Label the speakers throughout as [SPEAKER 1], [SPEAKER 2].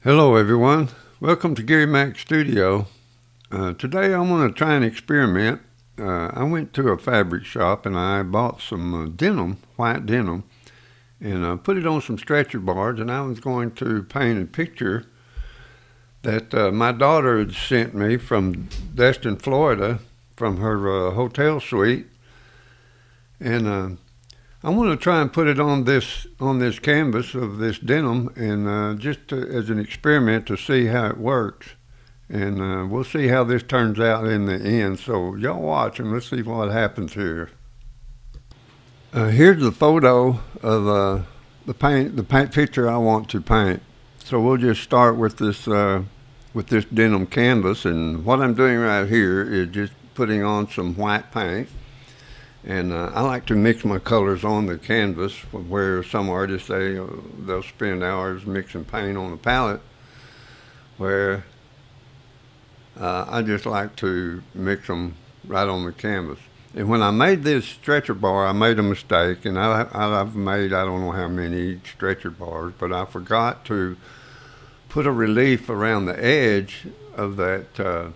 [SPEAKER 1] Hello everyone, welcome to Gary Mack Studio. Today I want to try an experiment. I went to a fabric shop and I bought some denim, white denim, and put it on some stretcher bars, and I was going to paint a picture that my daughter had sent me from Destin, Florida, from her hotel suite, and I want to try and put it on this canvas of this denim, and as an experiment to see how it works, and we'll see how this turns out in the end. So y'all watch and let's see what happens here. Here's the photo of the paint picture I want to paint. So we'll just start with this denim canvas, and what I'm doing right here is just putting on some white paint. And I like to mix my colors on the canvas, where some artists say they'll spend hours mixing paint on a palette, where I just like to mix them right on the canvas. And when I made this stretcher bar, I made a mistake, and I've made I don't know how many stretcher bars, but I forgot to put a relief around the edge of that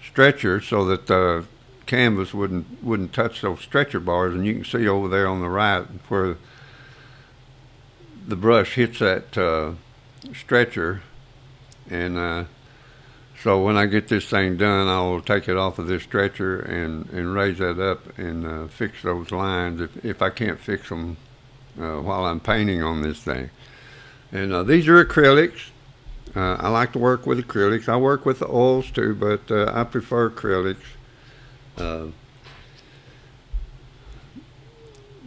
[SPEAKER 1] stretcher so that the canvas wouldn't touch those stretcher bars. And you can see over there on the right where the brush hits that stretcher, and so when I get this thing done, I'll take it off of this stretcher and raise that up and fix those lines if I can't fix them while I'm painting on this thing. And these are acrylics. I like to work with acrylics. I work with the oils too, but I prefer acrylics.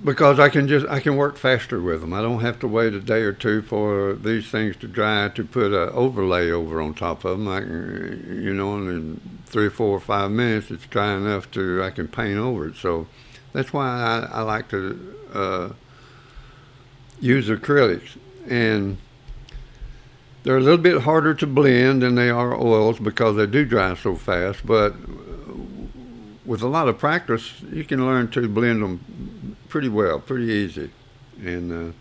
[SPEAKER 1] Because I can work faster with them. I don't have to wait a day or two for these things to dry to put an overlay over on top of them. I can, in 3 or 4 or 5 minutes, it's dry enough I can paint over it. So that's why I like to use acrylics. And they're a little bit harder to blend than they are oils because they do dry so fast, but with a lot of practice, you can learn to blend them pretty well, pretty easy. And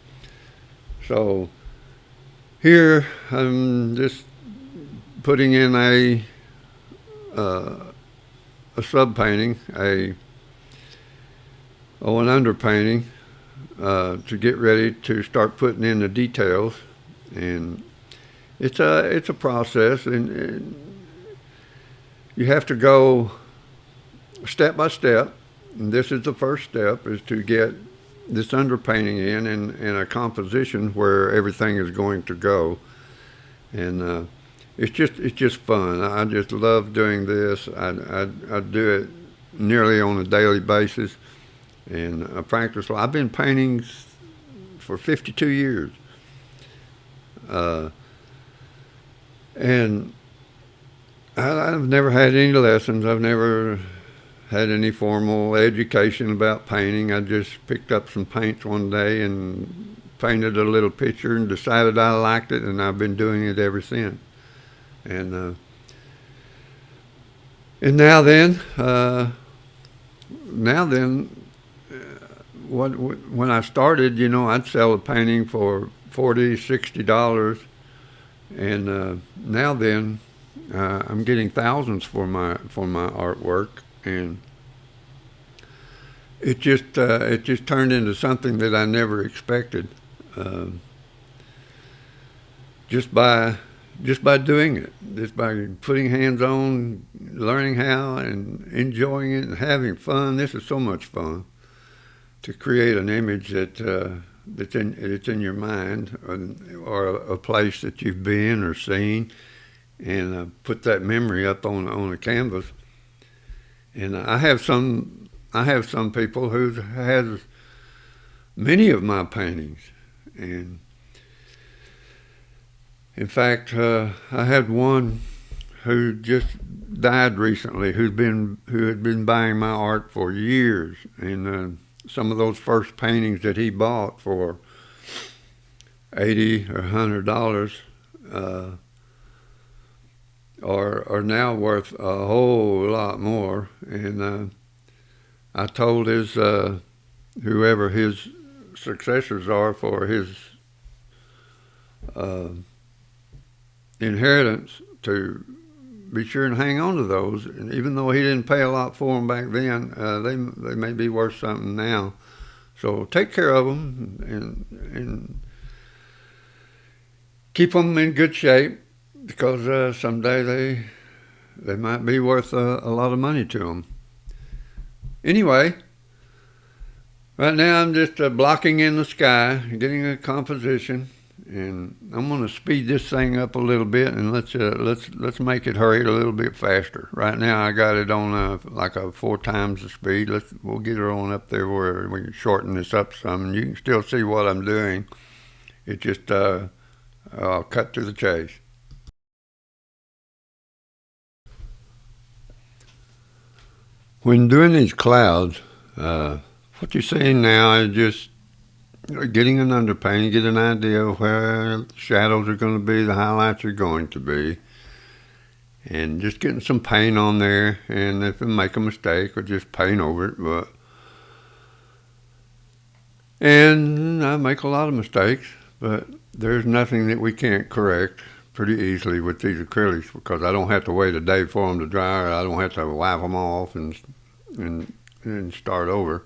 [SPEAKER 1] so here I'm just putting in a sub painting, an underpainting, to get ready to start putting in the details. And it's a process, and you have to go step by step. And this is the first step, is to get this underpainting in a composition where everything is going to go. And it's just fun. I just love doing this. I do it nearly on a daily basis, and I practice. I've been painting for 52 years, and I've never had any lessons. I've never had any formal education about painting. I just picked up some paints one day and painted a little picture and decided I liked it, and I've been doing it ever since. And now then, when I started, I'd sell a painting for $40, $60, and now then, I'm getting thousands for my artwork. And it just turned into something that I never expected, just by doing it, just by putting hands on, learning how, and enjoying it and having fun. This is so much fun to create an image that's in your mind, or a place that you've been or seen, and put that memory up on a canvas. And I have some people who has many of my paintings, and in fact, I had one who just died recently, who had been buying my art for years, and some of those first paintings that he bought for $80 or $100 are now worth a whole lot more. And I told whoever his successors are for his inheritance to be sure and hang on to those. And even though he didn't pay a lot for them back then, they may be worth something now. So take care of them and keep them in good shape, because someday they might be worth a lot of money to them. Anyway, right now I'm just blocking in the sky, getting a composition, and I'm going to speed this thing up a little bit, and let's make it hurry a little bit faster. Right now I got it on like 4 times the speed. We'll get it on up there where we can shorten this up some, and you can still see what I'm doing. It just I'll cut to the chase. When doing these clouds, what you're seeing now is just getting an underpainting, get an idea of where the shadows are going to be, the highlights are going to be, and just getting some paint on there. And if I make a mistake, or just paint over it. And I make a lot of mistakes, but there's nothing that we can't correct pretty easily with these acrylics, because I don't have to wait a day for them to dry, or I don't have to wipe them off and start over.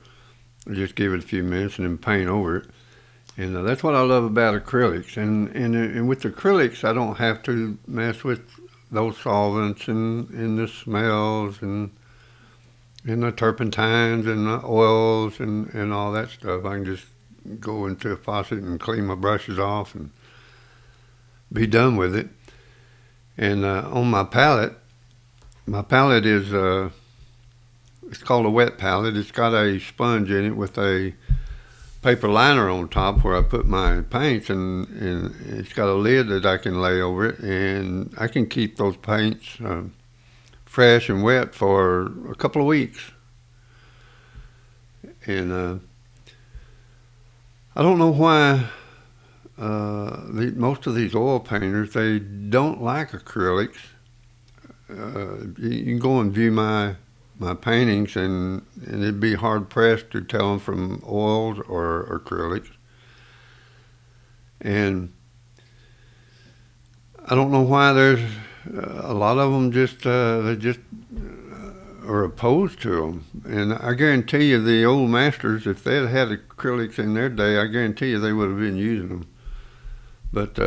[SPEAKER 1] I just give it a few minutes and then paint over it. And that's what I love about acrylics. And with acrylics, I don't have to mess with those solvents and the smells and the turpentines and the oils and all that stuff. I can just go into a faucet and clean my brushes off and be done with it. And on my palette is it's called a wet palette. It's got a sponge in it with a paper liner on top where I put my paints, and it's got a lid that I can lay over it, and I can keep those paints fresh and wet for a couple of weeks. And I don't know why most of these oil painters, they don't like acrylics. You can go and view my paintings, and it'd be hard pressed to tell them from oils or acrylics. And I don't know why there's a lot of them they just are opposed to them. And I guarantee you the old masters, if they had acrylics in their day, I guarantee you they would have been using them. But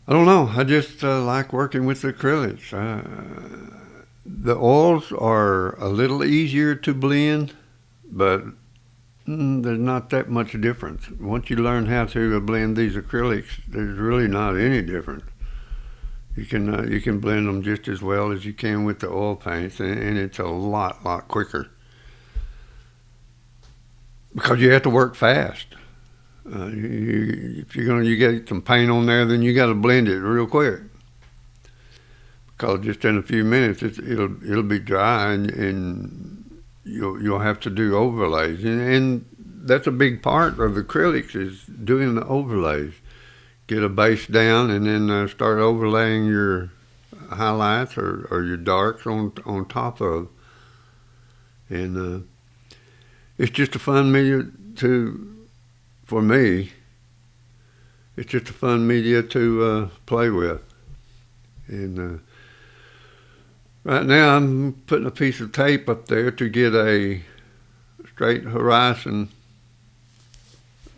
[SPEAKER 1] I don't know. I just like working with acrylics. The oils are a little easier to blend, but there's not that much difference. Once you learn how to blend these acrylics, there's really not any difference. You can blend them just as well as you can with the oil paints, and it's a lot quicker, because you have to work fast. If you get some paint on there, then you got to blend it real quick, because just in a few minutes it'll be dry, and you'll have to do overlays, and that's a big part of acrylics, is doing the overlays. Get a base down, and then start overlaying your highlights or your darks on top of. And it's just a fun media for me. It's just a fun media to play with. And right now I'm putting a piece of tape up there to get a straight horizon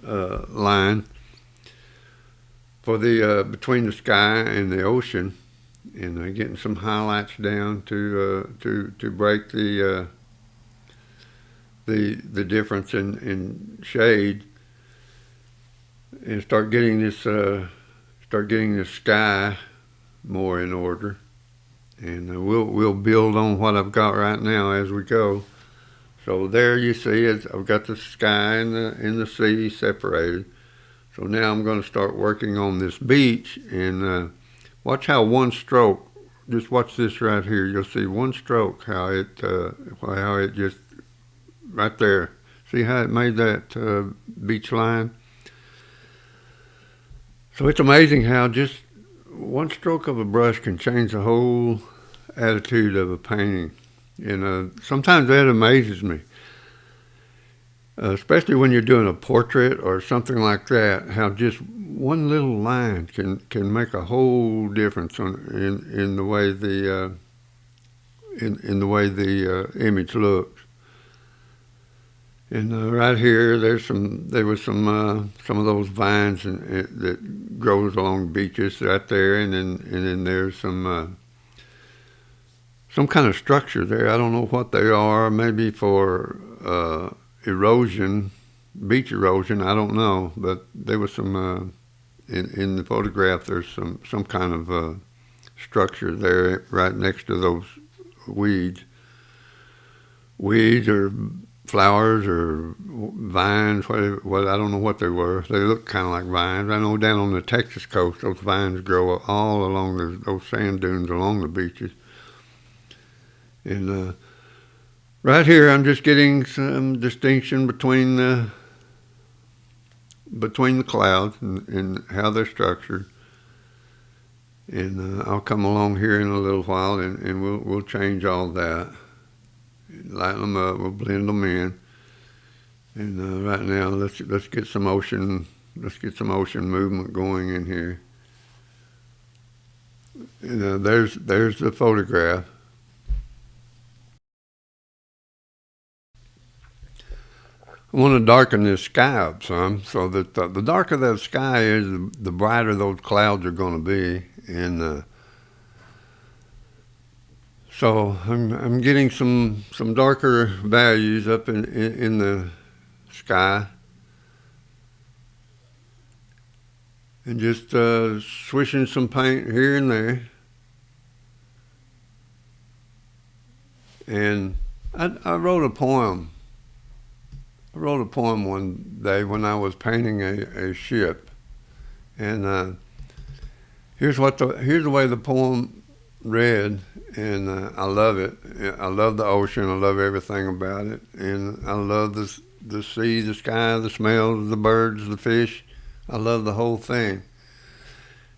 [SPEAKER 1] line for the between the sky and the ocean, and getting some highlights down to break the difference in shade, and start getting the sky more in order. And we'll build on what I've got right now as we go. So there you see it. I've got the sky and the sea separated. So now I'm going to start working on this beach, and watch how one stroke, just watch this right here, you'll see one stroke, how it just, right there, see how it made that beach line? So it's amazing how just one stroke of a brush can change the whole attitude of a painting. And sometimes that amazes me. Especially when you're doing a portrait or something like that, how just one little line can make a whole difference in the way in the way the image looks. And right here, there was some of those vines that grows along beaches right there, and then there's some kind of structure there. I don't know what they are. Maybe for erosion, beach erosion. I don't know, but there was some in the photograph. There's some kind of structure there right next to those weeds or flowers or vines, what I don't know what they were. They look kind of like vines. I know down on the Texas coast, those vines grow all along those sand dunes along the beaches. And right here, I'm just getting some distinction between the clouds and how they're structured. And I'll come along here in a little while, and we'll change all that. Lighten them up, we'll blend them in, and right now let's get some ocean movement going in here. And there's the photograph. I want to darken this sky up some, so that the darker that sky is, the brighter those clouds are going to be, and so I'm getting some darker values up in the sky, and just swishing some paint here and there. And I wrote a poem. I wrote a poem one day when I was painting a ship, and here's the way the poem read. And I love it. I love the ocean. I love everything about it. And I love the sea, the sky, the smells, the birds, the fish. I love the whole thing.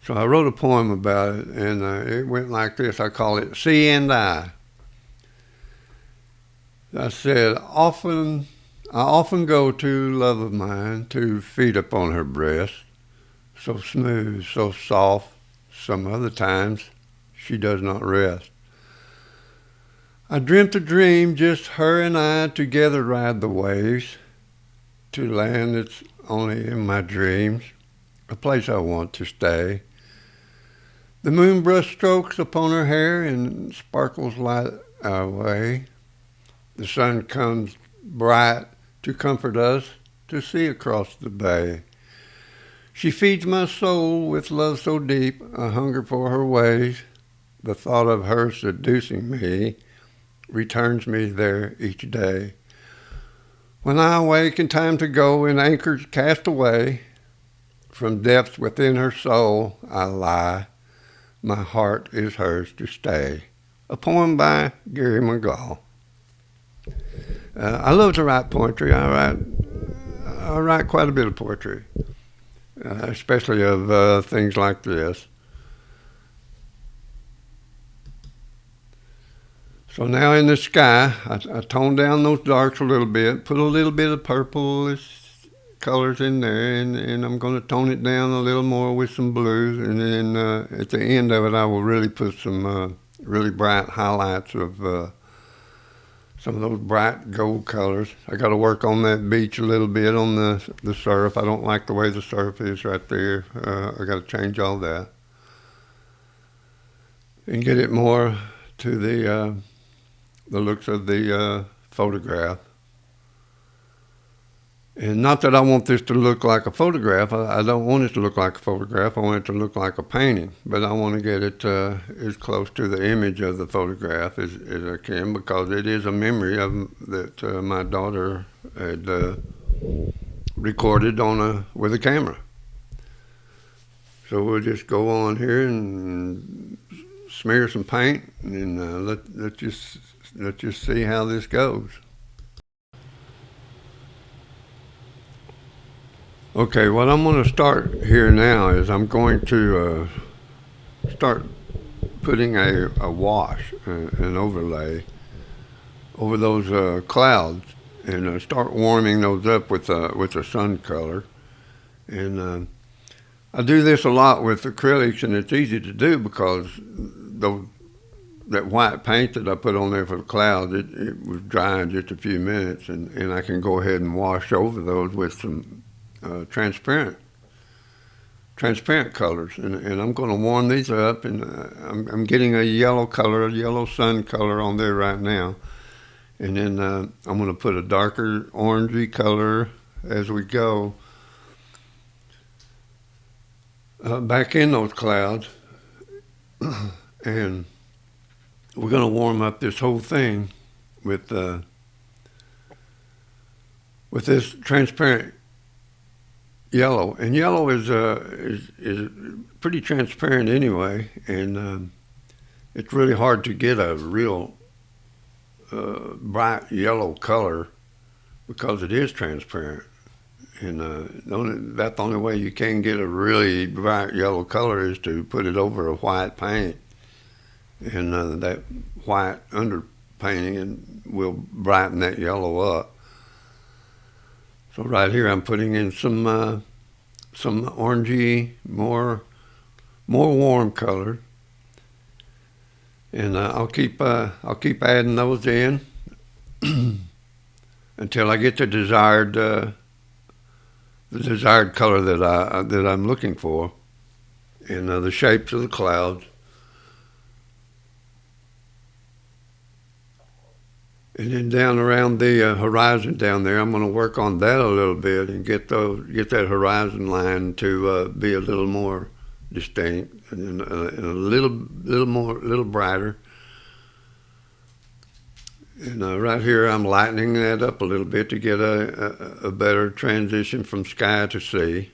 [SPEAKER 1] So I wrote a poem about it, and it went like this. I call it Sea and I. I said, I often go to love of mine to feed upon her breast, so smooth, so soft. Some other times she does not rest. I dreamt a dream, just her and I together ride the waves to land that's only in my dreams, a place I want to stay. The moon brush strokes upon her hair and sparkles light our way. The sun comes bright to comfort us to see across the bay. She feeds my soul with love so deep, a hunger for her ways. The thought of her seducing me returns me there each day. When I awake and time to go and anchors cast away, from depths within her soul I lie, my heart is hers to stay. A poem by Gary McGaw. I love to write poetry. I write quite a bit of poetry, especially of things like this. So now in the sky, I toned down those darks a little bit, put a little bit of purplish colors in there, and I'm going to tone it down a little more with some blues, and then at the end of it, I will really put some really bright highlights of some of those bright gold colors. I got to work on that beach a little bit on the surf. I don't like the way the surf is right there. I got to change all that and get it more to the looks of the photograph. And not that I want this to look like a photograph. I don't want it to look like a photograph. I want it to look like a painting. But I want to get it as close to the image of the photograph as I can, because it is a memory that my daughter had recorded with a camera. So we'll just go on here and smear some paint, and let's just see how this goes. Okay, what I'm going to start here now is I'm going to start putting a wash, an overlay over those clouds, and start warming those up with a sun color. And I do this a lot with acrylics, and it's easy to do because that white paint that I put on there for the clouds, it was dry in just a few minutes, and I can go ahead and wash over those with some transparent colors, and I'm going to warm these up, and I'm getting a yellow color, a yellow sun color on there right now, and then I'm going to put a darker orangey color as we go back in those clouds, and we're going to warm up this whole thing with this transparent yellow. And yellow is pretty transparent anyway, and it's really hard to get a real bright yellow color because it is transparent. And that's the only way you can get a really bright yellow color is to put it over a white paint, and that white underpainting and will brighten that yellow up. So right here I'm putting in some orangey, more warm color, and I'll keep adding those in until I get the desired color that I'm looking for, and the shapes of the clouds. And then down around the horizon down there, I'm going to work on that a little bit and get that horizon line to be a little more distinct and a little brighter. And right here, I'm lightening that up a little bit to get a better transition from sky to sea.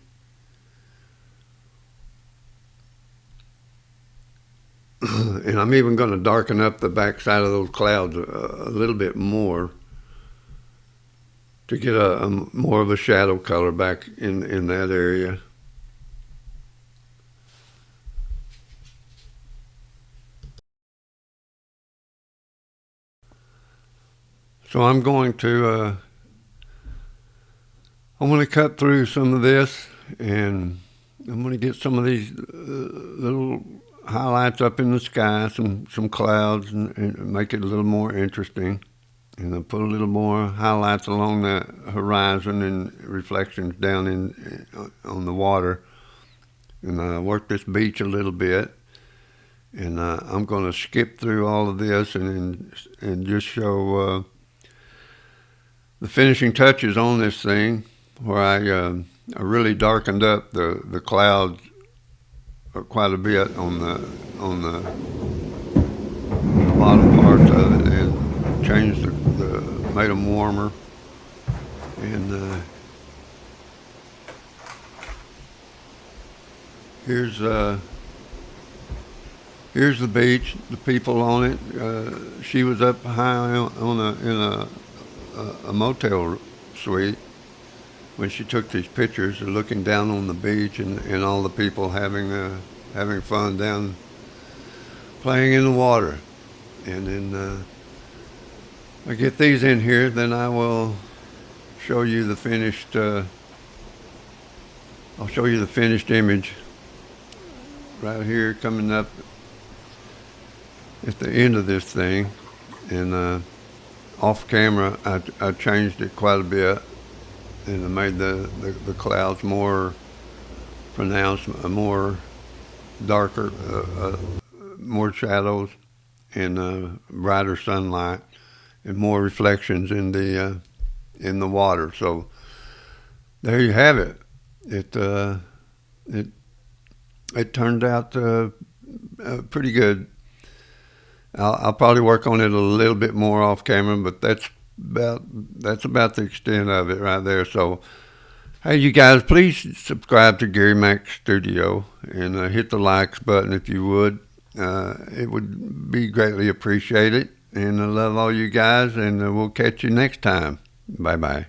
[SPEAKER 1] And I'm even going to darken up the backside of those clouds a little bit more to get a more of a shadow color back in that area. So I'm going to cut through some of this, and I'm going to get some of these little highlights up in the sky, some clouds, and make it a little more interesting. And I'll put a little more highlights along the horizon and reflections down on the water. And I work this beach a little bit. And I'm going to skip through all of this and just show the finishing touches on this thing, where I really darkened up the clouds quite a bit on the bottom parts of it, and changed made them warmer. And here's the beach, the people on it. She was up high in a motel suite when she took these pictures, looking down on the beach and all the people having fun down, playing in the water. And then I get these in here, then I will show you the finished. I'll show you the finished image right here coming up at the end of this thing. And off camera, I changed it quite a bit, and I made the clouds more pronounced, more darker, more shadows, and brighter sunlight, and more reflections in the water. So there you have it. It turned out pretty good. I'll probably work on it a little bit more off camera, but that's about the extent of it right there. So, hey, you guys, please subscribe to Gary Mac Studio and hit the likes button if you would. It would be greatly appreciated. And I love all you guys, and we'll catch you next time. Bye-bye.